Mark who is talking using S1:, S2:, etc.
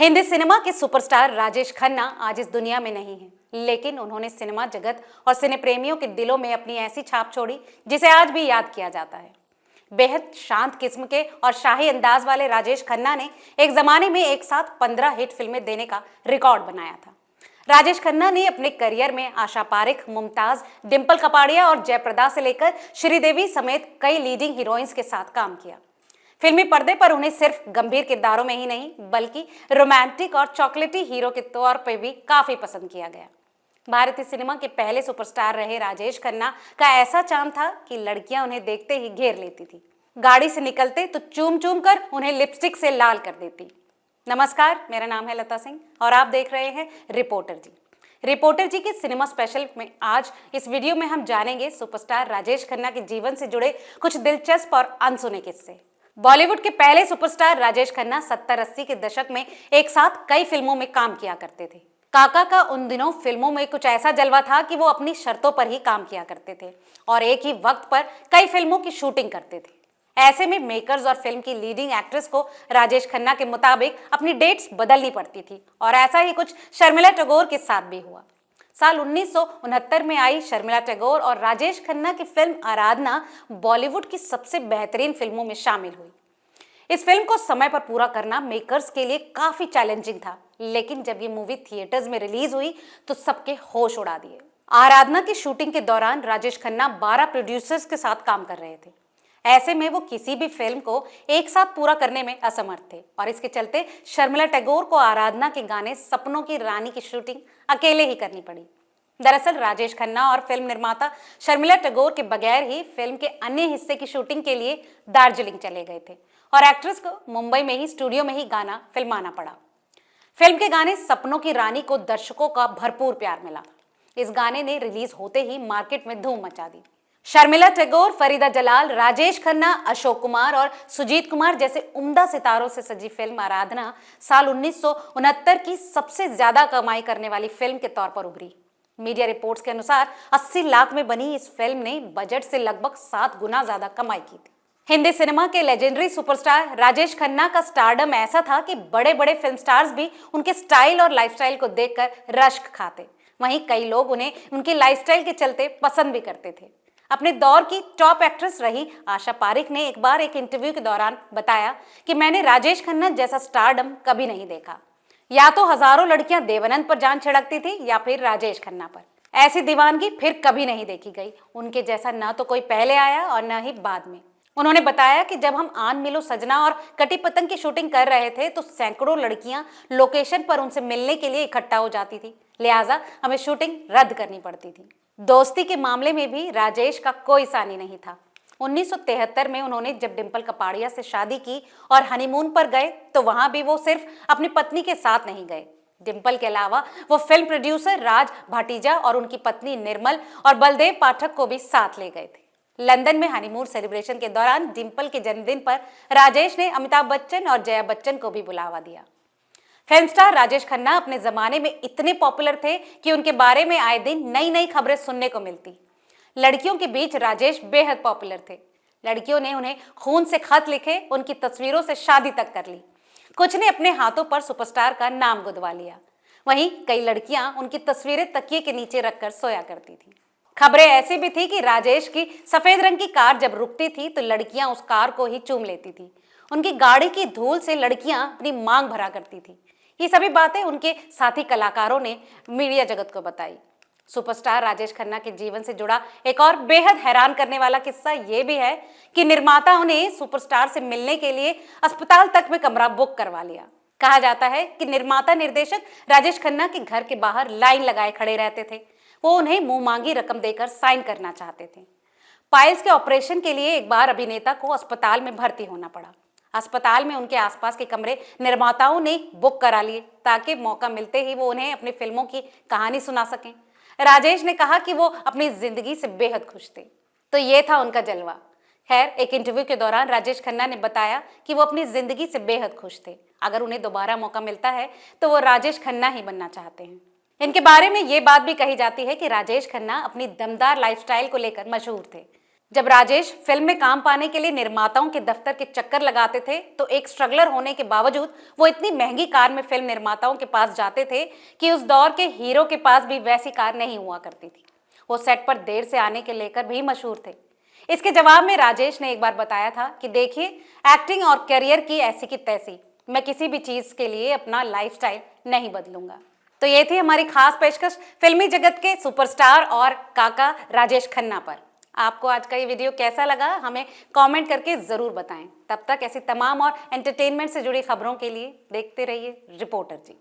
S1: Hindi cinema के superstar Rajesh Khanna आज इस दुनिया में नहीं है, लेकिन उन्होंने सिनेमा जगत और सिने प्रेमियों के दिलों में अपनी ऐसी छाप छोड़ी जिसे आज भी याद किया जाता है। बेहद शांत किस्म के और शाही अंदाज वाले राजेश खन्ना ने एक जमाने में एक साथ 15 हिट फिल्में देने का रिकॉर्ड बनाया था। राजेश खन्ना ने अपने करियर में आशा पारेख, मुमताज, डिंपल कपाड़िया और जयप्रदा से लेकर श्रीदेवी समेत कई लीडिंग हीरोइंस के साथ काम किया। फिल्मी पर्दे पर उन्हें सिर्फ गंभीर किरदारों में ही नहीं बल्कि रोमांटिक और चॉकलेटी हीरो के तौर पर भी काफी पसंद किया गया। भारतीय सिनेमा के पहले सुपरस्टार रहे राजेश खन्ना का ऐसा चार्म था कि लड़कियां उन्हें देखते ही घेर लेती थी। गाड़ी से निकलते तो चूम चूम कर उन्हें लिपस्टिक से लाल कर देती। नमस्कार, मेरा नाम है लता सिंह और आप देख रहे हैं रिपोर्टर जी। रिपोर्टर जी के सिनेमा स्पेशल में आज इस वीडियो में हम जानेंगे सुपरस्टार राजेश खन्ना के जीवन से जुड़े कुछ दिलचस्प और अनसुने किस्से। बॉलीवुड के पहले सुपरस्टार राजेश खन्ना 70-80 के दशक में एक साथ कई फिल्मों में काम किया करते थे। काका का उन दिनों फिल्मों में कुछ ऐसा जलवा था कि वो अपनी शर्तों पर ही काम किया करते थे और एक ही वक्त पर कई फिल्मों की शूटिंग करते थे। ऐसे में मेकर्स और फिल्म की लीडिंग एक्ट्रेस को राजेश खन्ना के मुताबिक अपनी डेट्स बदलनी पड़ती थी और ऐसा ही कुछ शर्मिला टैगोर के साथ भी हुआ। साल 1969 में आई शर्मिला टैगोर और राजेश खन्ना की फिल्म आराधना बॉलीवुड की सबसे बेहतरीन फिल्मों में शामिल हुई। इस फिल्म को समय पर पूरा करना मेकर्स के लिए काफी चैलेंजिंग था, लेकिन जब ये मूवी थिएटर्स में रिलीज हुई तो सबके होश उड़ा दिए। आराधना की शूटिंग के दौरान राजेश खन्ना 12 प्रोड्यूसर्स के साथ काम कर रहे थे। ऐसे में वो किसी भी फिल्म को एक साथ पूरा करने में असमर्थ थे और इसके चलते शर्मिला टैगोर को आराधना के गाने सपनों की रानी की शूटिंग अकेले ही करनी पड़ी। दरअसल राजेश खन्ना और फिल्म निर्माता शर्मिला टैगोर के बगैर ही फिल्म के अन्य हिस्से की शूटिंग के लिए दार्जिलिंग चले गए थे और एक्ट्रेस को मुंबई में ही स्टूडियो में ही गाना फिल्माना पड़ा। फिल्म के गाने सपनों की रानी को दर्शकों का भरपूर प्यार मिला। इस गाने ने रिलीज होते ही मार्केट में धूम मचा दी। शर्मिला टैगोर, फरीदा जलाल, राजेश खन्ना, अशोक कुमार और सुजीत कुमार जैसे उम्दा सितारों से सजी फिल्म आराधना साल 1969 की सबसे ज्यादा कमाई करने वाली फिल्म के तौर पर उभरी। मीडिया रिपोर्ट्स के अनुसार 80 लाख में बनी इस फिल्म ने बजट से लगभग 7 गुना ज्यादा कमाई की थी। हिंदी सिनेमा के लेजेंडरी सुपरस्टार राजेश खन्ना का स्टारडम ऐसा था कि बड़े बड़े फिल्म स्टार्स भी उनके स्टाइल और लाइफस्टाइल को देखकर रश्क खाते। वहीं कई लोग उन्हें उनकी लाइफस्टाइल के चलते पसंद भी करते थे। अपने दौर की टॉप एक्ट्रेस रही आशा पारेख ने एक बार एक इंटरव्यू के दौरान बताया कि मैंने राजेश खन्ना जैसा स्टारडम कभी नहीं देखा। या तो हजारों लड़कियां देवानंद पर जान छिड़कती थी या फिर राजेश खन्ना पर। ऐसी दीवानगी फिर कभी नहीं देखी गई। उनके जैसा ना तो कोई पहले आया और न ही बाद में। उन्होंने बताया कि जब हम आन मिलो सजना और कटी पतंग की शूटिंग कर रहे थे तो सैकड़ों लड़कियां लोकेशन पर उनसे मिलने के लिए इकट्ठा हो जाती थी, लिहाजा हमें शूटिंग रद्द करनी पड़ती थी। दोस्ती के मामले में भी राजेश का कोई सानी नहीं था। 1973 में उन्होंने जब डिंपल कपाड़िया से शादी की और हनीमून पर गए तो वहां भी वो सिर्फ अपनी पत्नी के साथ नहीं गए। डिंपल के अलावा वो फिल्म प्रोड्यूसर राज भाटीजा और उनकी पत्नी निर्मल और बलदेव पाठक को भी साथ ले गए थे। लंदन में हनीमून सेलिब्रेशन के दौरान डिंपल के जन्मदिन पर राजेश ने अमिताभ बच्चन और जया बच्चन को भी बुलावा दिया। फिल्म स्टार राजेश खन्ना अपने जमाने में इतने पॉपुलर थे कि उनके बारे में आए दिन नई नई खबरें सुनने को मिलती। लड़कियों के बीच राजेश बेहद पॉपुलर थे। लड़कियों ने उन्हें खून से खत लिखे, उनकी तस्वीरों से शादी तक कर ली। कुछ ने अपने हाथों पर सुपरस्टार का नाम गुदवा लिया। वहीं कई लड़कियां उनकी तस्वीरें तकिए के नीचे रखकर सोया करती थी। खबरें ऐसी भी थी कि राजेश की सफेद रंग की कार जब रुकती थी तो लड़कियां उस कार को ही चूम लेती थी। उनकी गाड़ी की धूल से लड़कियां अपनी मांग भरा करती थी। ये सभी बातें उनके साथी कलाकारों ने मीडिया जगत को बताई। सुपरस्टार राजेश खन्ना के जीवन से जुड़ा एक और बेहद हैरान करने वाला किस्सा ये भी है कि निर्माताओं ने सुपरस्टार से मिलने के लिए अस्पताल तक में कमरा बुक करवा लिया। कहा जाता है कि निर्माता निर्देशक राजेश खन्ना के घर के बाहर लाइन लगाए खड़े रहते थे। वो उन्हें मुंह मांगी रकम देकर साइन करना चाहते थे। पाइल्स के ऑपरेशन के लिए एक बार अभिनेता को अस्पताल में भर्ती होना पड़ा। अस्पताल में उनके आसपास के कमरे निर्माताओं ने बुक करा लिए ताकि मौका मिलते ही वो उन्हें अपनी फिल्मों की कहानी सुना सकें। राजेश ने कहा कि वो अपनी जिंदगी से बेहद खुश थे। तो ये था उनका जलवा। खैर, एक इंटरव्यू के दौरान राजेश खन्ना ने बताया कि वो अपनी जिंदगी से बेहद खुश थे। अगर उन्हें दोबारा मौका मिलता है तो वो राजेश खन्ना ही बनना चाहते हैं। इनके बारे में ये बात भी कही जाती है कि राजेश खन्ना अपनी दमदार लाइफस्टाइल को लेकर मशहूर थे। जब राजेश फिल्म में काम पाने के लिए निर्माताओं के दफ्तर के चक्कर लगाते थे तो एक स्ट्रगलर होने के बावजूद वो इतनी महंगी कार में फिल्म निर्माताओं के पास जाते थे कि उस दौर के हीरो के पास भी वैसी कार नहीं हुआ करती थी। वो सेट पर देर से आने के लेकर भी मशहूर थे। इसके जवाब में राजेश ने एक बार बताया था कि देखिए, एक्टिंग और करियर की ऐसी की तैसी, मैं किसी भी चीज के लिए अपना लाइफस्टाइल नहीं बदलूंगा। तो ये थी हमारी खास पेशकश फिल्मी जगत के सुपरस्टार और काका राजेश खन्ना पर। आपको आज का ये वीडियो कैसा लगा हमें कमेंट करके जरूर बताएं। तब तक ऐसी तमाम और एंटरटेनमेंट से जुड़ी खबरों के लिए देखते रहिए रिपोर्टर जी।